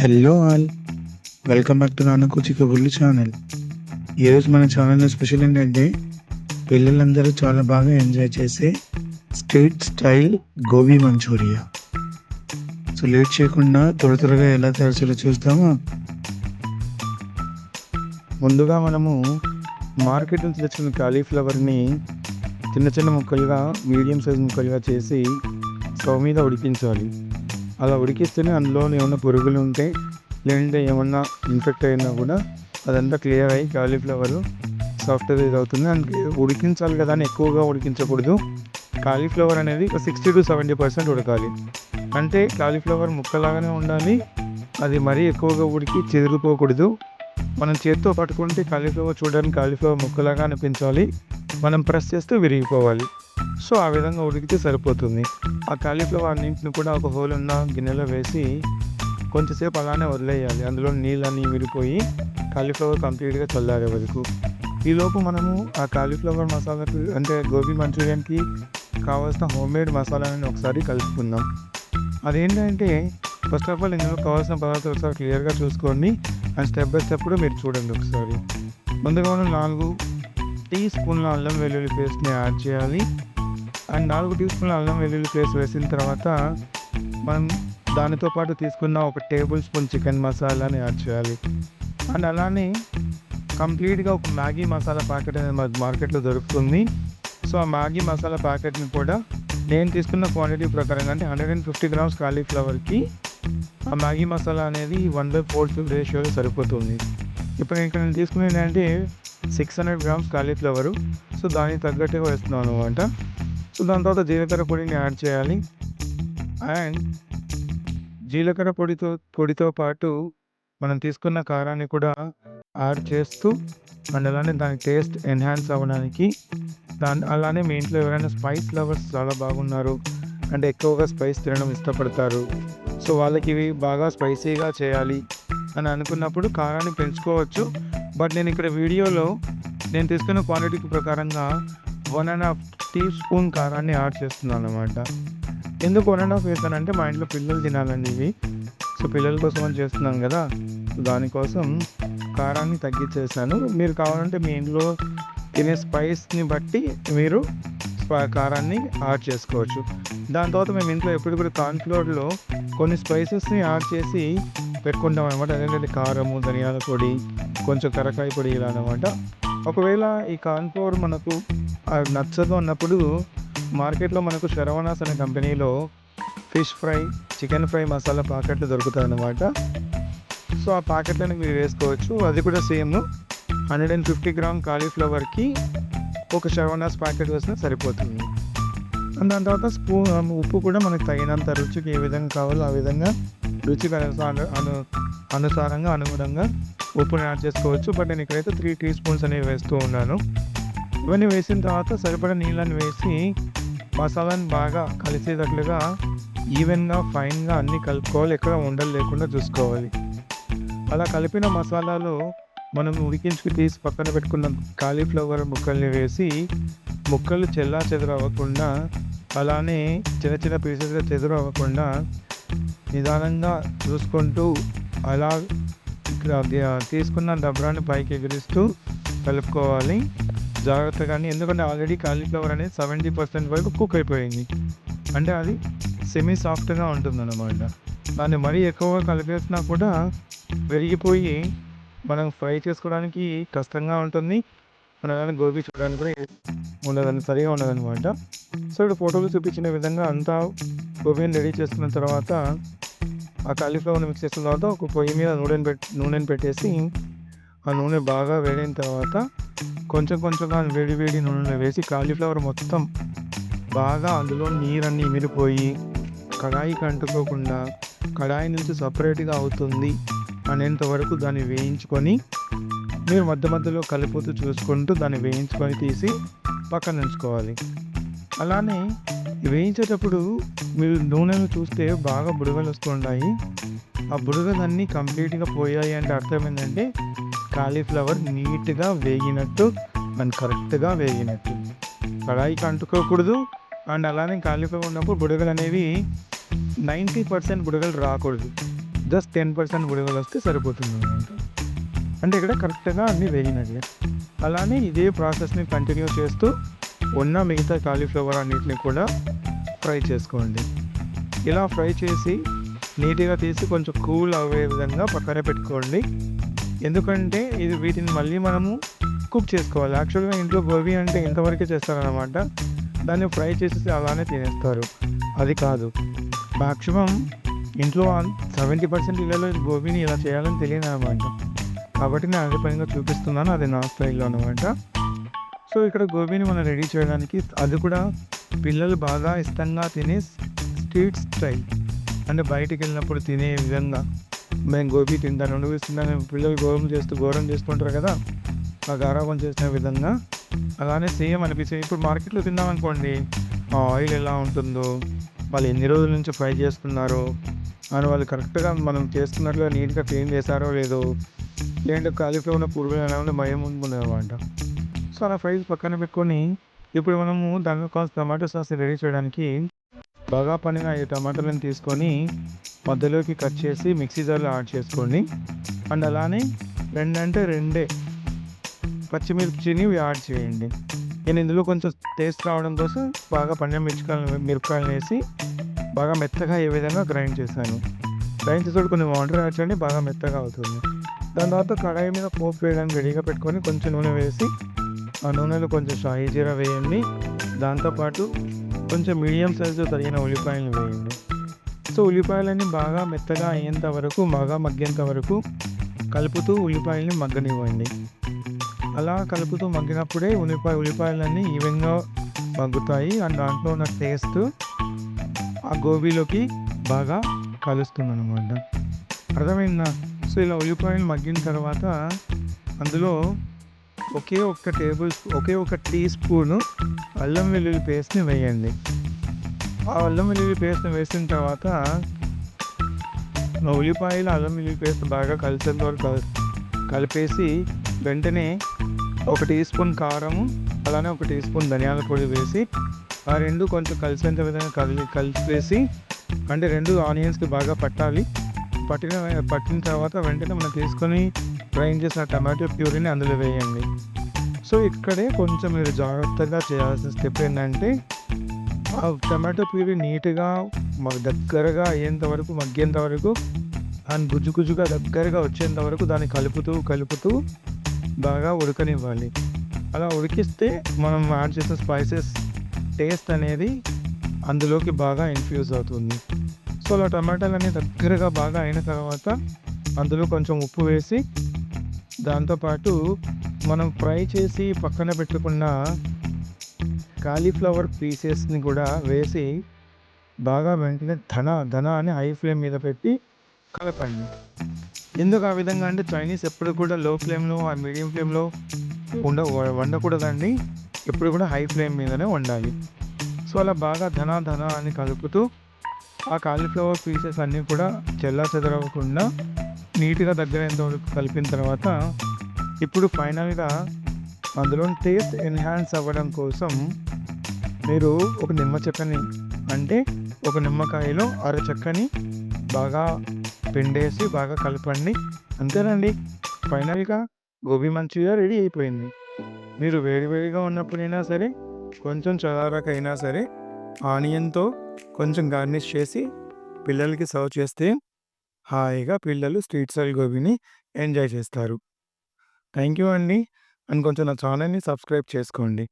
Hello all, welcome back to నాన్న కూచి కబుర్లు channel. ఈరోజు మన ఛానల్లో స్పెషల్ ఏంటంటే పిల్లలందరూ చాలా బాగా ఎంజాయ్ చేసే street style gobi manchurian. So late చేయకుండా త్వరగా ఎలా తయారు చేయాలో చూస్తామా. ముందుగా మనము మార్కెట్ నుంచి తెచ్చిన కాలీఫ్లవర్ని చిన్న చిన్న ముక్కలుగా మీడియం సైజ్ ముక్కలుగా చేసి స్టవ్ మీద ఉడికించాలి. అలా ఉడికిస్తేనే అందులో ఏమన్నా పురుగులు ఉంటే లేదంటే ఏమన్నా ఇన్ఫెక్ట్ అయినా కూడా అదంతా క్లియర్ అయ్యి కాలీఫ్లవర్ సాఫ్ట్గా ఇది అవుతుంది. అందుకే ఉడికించాలి కదా అని ఎక్కువగా ఉడికించకూడదు. కాలీఫ్లవర్ అనేది ఒక 60-70% ఉడకాలి. అంటే కాలీఫ్లవర్ ముక్కలాగానే ఉండాలి, అది మరీ ఎక్కువగా ఉడికి చెదిరిపోకూడదు. మనం చేతితో పట్టుకుంటే కాలీఫ్లవర్ చూడడానికి కాలీఫ్లవర్ ముక్కలాగా అనిపించాలి, మనం ప్రెస్ చేస్తే విరిగిపోవాలి. సో ఆ విధంగా ఉడికితే సరిపోతుంది. ఆ కాలీఫ్లవర్ అన్నింటిని కూడా ఒక హోల్ ఉన్న గిన్నెలో వేసి కొంచెంసేపు అలానే వదిలేయాలి. అందులో నీళ్ళన్నీ విడిపోయి కాలీఫ్లవర్ కంప్లీట్గా చల్లారే వరకు. ఈలోపు మనము ఆ కాలీఫ్లవర్ మసాలాకి అంటే గోబీ మంచూరియన్కి కావాల్సిన హోమ్మేడ్ మసాలాని ఒకసారి కలుపుకుందాం. అదేంటంటే ఫస్ట్ ఆఫ్ ఆల్ ఇందులో కావాల్సిన పదార్థాలు ఒకసారి క్లియర్గా చూసుకోండి అండ్ స్టెప్ బై స్టెప్ కూడా మీరు చూడండి ఒకసారి. ముందుగా మనం 4 టీ స్పూన్ల అల్లం వెల్లుల్లి పేస్ట్ని యాడ్ చేయాలి. అండ్ 4 టీ స్పూన్ల అల్లం వెల్లుల్లి పేస్ట్ వేసిన తర్వాత మనం దానితో పాటు తీసుకున్న 1 టేబుల్ స్పూన్ చికెన్ మసాలాని యాడ్ చేయాలి. అండ్ అలానే కంప్లీట్గా ఒక మ్యాగీ మసాలా ప్యాకెట్ అనేది మార్కెట్లో దొరుకుతుంది. సో ఆ మ్యాగీ మసాలా ప్యాకెట్ని కూడా నేను తీసుకున్న క్వాంటిటీ ప్రకారంగా అంటే 150 గ్రామ్స్ కాలీఫ్లవర్కి ఆ మ్యాగీ మసాలా అనేది 1/4 రేషియోలో సరిపోతుంది. ఇప్పుడు నేను తీసుకునేది ఏంటంటే 600 గ్రామ్స్ కాలీఫ్లవరు. సో దానికి తగ్గట్టుగా వేస్తున్నాను అనమాట. సో దాని తర్వాత జీలకర్ర పొడిని యాడ్ చేయాలి. అండ్ జీలకర్ర పొడితో పాటు మనం తీసుకున్న కారాన్ని కూడా యాడ్ చేస్తూ అండ్ అలానే దాని టేస్ట్ ఎన్హాన్స్ అవ్వడానికి అలానే మీ ఇంట్లో ఎవరైనా స్పైస్ లవర్స్ చాలా బాగున్నారు అంటే ఎక్కువగా స్పైస్ తినడం ఇష్టపడతారు, సో వాళ్ళకి ఇవి బాగా స్పైసీగా చేయాలి అని అనుకున్నప్పుడు కారాన్ని పెంచుకోవచ్చు. బట్ నేను ఇక్కడ వీడియోలో నేను తీసుకున్న క్వాంటిటీకి ప్రకారంగా 1.5 టీ స్పూన్ కారాన్ని యాడ్ చేస్తున్నాను అనమాట. ఎందుకు 1.5 వేస్తానంటే మా ఇంట్లో పిల్లలు తినాలండి ఇవి. సో పిల్లల కోసం అని చేస్తున్నాను కదా, దానికోసం కారాన్ని తగ్గించేసాను. మీరు కావాలంటే మీ ఇంట్లో తినే స్పైస్ని బట్టి మీరు కారాన్ని యాడ్ చేసుకోవచ్చు. దాని తర్వాత మేము ఇంట్లో ఎప్పుడు కూడా కార్న్ఫ్లోర్లో కొన్ని స్పైసెస్ని యాడ్ చేసి పెట్టుకుంటాం అనమాట. అదేంటంటే కారము, ధనియాల పొడి, కొంచెం కరకాయ పొడి ఇలా అనమాట. ఒకవేళ ఈ కార్న్ఫ్లోర్ మనకు నచ్చదు అన్నప్పుడు మార్కెట్లో మనకు శరవణాస్ అనే కంపెనీలో fish fry, chicken fry masala ప్యాకెట్లు దొరుకుతాయి అన్నమాట. సో ఆ ప్యాకెట్లను మీరు వేసుకోవచ్చు. అది కూడా సేమ్ 150 గ్రామ్ కాలీఫ్లవర్కి ఒక శరవణాస్ ప్యాకెట్ వేసినా సరిపోతుంది. దాని తర్వాత ఉప్పు కూడా మనకు తగినంత రుచికి ఏ విధంగా కావాలో ఆ విధంగా రుచికి అనుగుణంగా ఉప్పుని యాడ్ చేసుకోవచ్చు. బట్ నేను ఇక్కడైతే 3 టీ స్పూన్స్ అనేవి వేస్తూ ఉన్నాను. ఇవన్నీ వేసిన తర్వాత సరిపడా నీళ్ళని వేసి మసాలాని బాగా కలిసేటట్లుగా ఈవెన్గా ఫైన్గా అన్నీ కలుపుకోవాలి, ఎక్కడ ఉండలు లేకుండా చూసుకోవాలి. అలా కలిపిన మసాలాలో మనం ఉడికించుకు తీసి పక్కన పెట్టుకున్న కాలీఫ్లవర్ ముక్కల్ని వేసి ముక్కలు చెల్లాచెదురు అవ్వకుండా అలానే చిన్న చిన్న పీసెస్గా చెదురు అవ్వకుండా నిదానంగా చూసుకుంటూ అలా తీసుకున్న దబ్రాన్ని పైకి ఎగిరిస్తూ కలుపుకోవాలి జాగ్రత్తగాని. ఎందుకంటే ఆల్రెడీ కాలీఫ్లవర్ అనేది 70% వరకు కుక్ అయిపోయింది, అంటే అది సెమీ సాఫ్ట్గా ఉంటుందన్నమాట. దాన్ని మరీ ఎక్కువగా కలిపేసినా కూడా విరిగిపోయి మనం ఫ్రై చేసుకోవడానికి కష్టంగా ఉంటుంది, మన గోబీ చూడడానికి కూడా ఉండదని సరిగా ఉండదన్నమాట. సో ఇప్పుడు ఫోటోలు చూపించిన విధంగా అంతా గోబీని రెడీ చేసుకున్న తర్వాత ఆ కాలీఫ్లవర్ని మిక్స్ చేసిన తర్వాత ఒక పొయ్యి మీద నూనెని పెట్టేసి ఆ నూనె బాగా వేడిన తర్వాత కొంచెంగా వేడి నూనెలో వేసి కాలీఫ్లవర్ మొత్తం బాగా అందులో నీరన్నీ ఇమిరిపోయి కడాయికి అంటుకోకుండా కడాయి నుంచి సపరేట్గా అవుతుంది అనేంత వరకు దాన్ని వేయించుకొని మీరు మధ్యలో కలుపుతూ చూసుకుంటూ దాన్ని వేయించుకొని తీసి పక్కన ఉంచుకోవాలి. అలానే వేయించేటప్పుడు మీరు నూనెను చూస్తే బాగా బుడగలు వస్తుంటాయి. ఆ బుడగలన్నీ కంప్లీట్గా పోయాయి అంటే అర్థం ఏంటంటే కాలీఫ్లవర్ నీట్గా వేగినట్టు అండ్ కరెక్ట్గా వేగినట్టు. కడాయికి అంటుకోకూడదు అండ్ అలానే కాలీఫ్లవర్ ఉన్నప్పుడు బుడగలు అనేవి 90% బుడగలు రాకూడదు. జస్ట్ 10% బుడగలు వస్తే సరిపోతుందనమాట. అంటే ఇక్కడ కరెక్ట్‌గా అన్నీ వేగినట్లే. అలానే ఇదే ప్రాసెస్‌ని కంటిన్యూ చేస్తూ ఉన్న మిగతా కాలీఫ్లవర్ అన్నిటిని కూడా ఫ్రై చేసుకోండి. ఇలా ఫ్రై చేసి నీట్‌గా తీసి కొంచెం కూల్ అవ్వే విధంగా పక్కన పెట్టుకోండి. ఎందుకంటే వీటిని మళ్ళీ మనము కుక్ చేసుకోవాలి. యాక్చువల్‌గా ఇంట్లో గోబీ అంటే ఇంతవరకే చేస్తారనమాట. దాన్ని ఫ్రై చేసేసి అలానే తినేస్తారు. అది కాదు. మాక్సిమం ఇంట్లో 70% ఇళ్లలో గోబీని ఇలా చేయాలని తెలియదనమాట. కాబట్టి నేను అదే పనిగా చూపిస్తున్నాను. అది నా స్టైల్‌లో అనమాట. సో, ఇక్కడ గోబీని మనం రెడీ చేయడానికి అది కూడా పిల్లలు బాగా ఇష్టంగా తినే స్ట్రీట్ స్టైల్. అంటే బయటికెళ్ళినప్పుడు తినే విధంగా మేము గోబీ తింటాను, నూడిల్స్ తింటాను పిల్లలు ఘోరం చేస్తుంటారు కదా! ఆ గారాబం చేసిన విధంగా అలానే సేమ్ అనిపిస్తాయి. ఇప్పుడు మార్కెట్‌లో తిన్నామనుకోండి, ఆ ఆయిల్ ఎలా ఉంటుందో, వాళ్ళు ఎన్ని రోజుల నుంచి ఫ్రై చేస్తున్నారో, అని వాళ్ళు కరెక్ట్‌గా మనం చేస్తున్నట్లుగా నీట్‌గా క్లీన్ చేశారో లేదో, లేదంటే కాలీఫ్లవర్‌లో పురుగులు ఎలా ఉందో భయం ఉందన్నమాట. సో, అలా ఫ్రైస్ పక్కన పెట్టుకొని, ఇప్పుడు మనము దానిలో కాస్త టమాటో సాస్ రెడీ చేయడానికి బాగా పండిన 5 టమాటాలను తీసుకొని మధ్యలోకి కట్ చేసి మిక్సీ జార్‌లో యాడ్ చేసుకోండి. అండ్ అలానే 2 అంటే 2 పచ్చిమిర్చిని యాడ్ చేయండి. నేను ఇందులో కొంచెం టేస్ట్ రావడం కోసం బాగా పండిన మిరపకాయలను వేసి బాగా మెత్తగా అయ్యే విధంగా గ్రైండ్ చేశాను. గ్రైండ్ చేసేటప్పుడు కొన్ని వాటర్ యాడ్ చేయండి, బాగా మెత్తగా అవుతుంది. దాని తర్వాత కడాయి మీద పోపు వేయడానికి రెడీగా పెట్టుకొని కొంచెం నూనె వేసి, ఆ నూనెలో కొంచెం షాహీ జీరా వేయండి. దాంతోపాటు కొంచెం మీడియం సైజులో తరిగిన ఉల్లిపాయలు వేయండి. సో, ఉల్లిపాయలన్నీ బాగా మెత్తగా అయ్యేంత వరకు, బాగా మగ్గేంత వరకు కలుపుతూ ఉల్లిపాయలని మగ్గనివ్వండి. అలా కలుపుతూ మగ్గినప్పుడే ఉల్లిపాయలన్నీ ఈవెన్‌గా మగ్గుతాయి. అండ్ దాంట్లో ఉన్న టేస్ట్ ఆ గోబీలోకి బాగా కలుస్తుందనమాట. అర్థమైందా? సో, ఇలా ఉల్లిపాయలు మగ్గిన తర్వాత అందులో ఒకే ఒక టీ స్పూను అల్లం వెల్లుల్లి పేస్ట్‌ని వేయండి. ఆ అల్లం వెల్లుల్లి పేస్ట్‌ని వేసిన తర్వాత ఉల్లిపాయలు, అల్లం వెల్లుల్లి పేస్ట్ బాగా కలిసేంత వరకు కలిపేసి వెంటనే ఒక టీ స్పూన్ కారము, అలానే ఒక టీ స్పూన్ ధనియాల పొడి వేసి ఆ 2 కొంచెం కలిసేంత విధంగా కలిపేసి, అంటే 2 ఆనియన్స్‌కి బాగా పట్టాలి. పట్టిన తర్వాత వెంటనే మనం తీసుకొని గ్రైండ్ చేసిన టమాటో ప్యూరీని అందులో వేయండి. సో, ఇక్కడే కొంచెం మీరు జాగ్రత్తగా చేయాల్సిన స్టెప్ ఏంటంటే, ఆ టమాటో ప్యూరీ నీట్‌గా దగ్గరగా అయ్యేంత వరకు, మగ్గేంత వరకు అండ్ గుజ్జుగా దగ్గరగా వచ్చేంత వరకు దాన్ని కలుపుతూ బాగా ఉడకనివ్వాలి. అలా ఉడికిస్తే మనం యాడ్ చేసిన స్పైసెస్ టేస్ట్ అనేది అందులోకి బాగా ఇన్ఫ్యూజ్ అవుతుంది. సో, అలా టమాటాలన్నీ దగ్గరగా బాగా అయిన తర్వాత అందులో కొంచెం ఉప్పు వేసి, దాంతోపాటు మనం ఫ్రై చేసి పక్కన పెట్టుకున్న కాలీఫ్లవర్ పీసెస్‌ని కూడా వేసి బాగా వెంటనే ధన అని హై ఫ్లేమ్ మీద పెట్టి కలపండి. ఎందుకు ఆ విధంగా అంటే చైనీస్ ఎప్పుడు కూడా లో ఫ్లేమ్‌లో, మీడియం ఫ్లేమ్‌లో వండకూడదండి. ఎప్పుడు కూడా హై ఫ్లేమ్ మీదనే వండాలి. సో, అలా బాగా ధన అని కలుపుతూ ఆ కాలీఫ్లవర్ పీసెస్ అన్నీ కూడా చెల్లాచెదరవ్వకుండా నీట్‌గా దగ్గరయ్యేంత వరకు కలిపిన తర్వాత, ఇప్పుడు ఫైనల్‌గా అందులో టేస్ట్ ఎన్హాన్స్ అవ్వడం కోసం మీరు ఒక నిమ్మ చెక్కని, అంటే ఒక నిమ్మకాయలో అర చెక్కని బాగా పిండేసి బాగా కలపండి. అంతేనండి. ఫైనల్‌గా గోబీ మంచూరియా రెడీ అయిపోయింది. మీరు వేడిగా ఉన్నప్పుడైనా సరే, కొంచెం చల్లారాకైనా సరే, ఆనియన్‌తో కొంచెం గార్నిష్ చేసి పిల్లలకి సర్వ్ చేస్తే హాయిగా పిల్లలు స్ట్రీట్ స్టైల్ గోబీని ఎంజాయ్ చేస్తారు. థ్యాంక్ యూ అండి. అండ్ కొంచెం నా ఛానల్‌ని సబ్స్క్రైబ్ చేసుకోండి.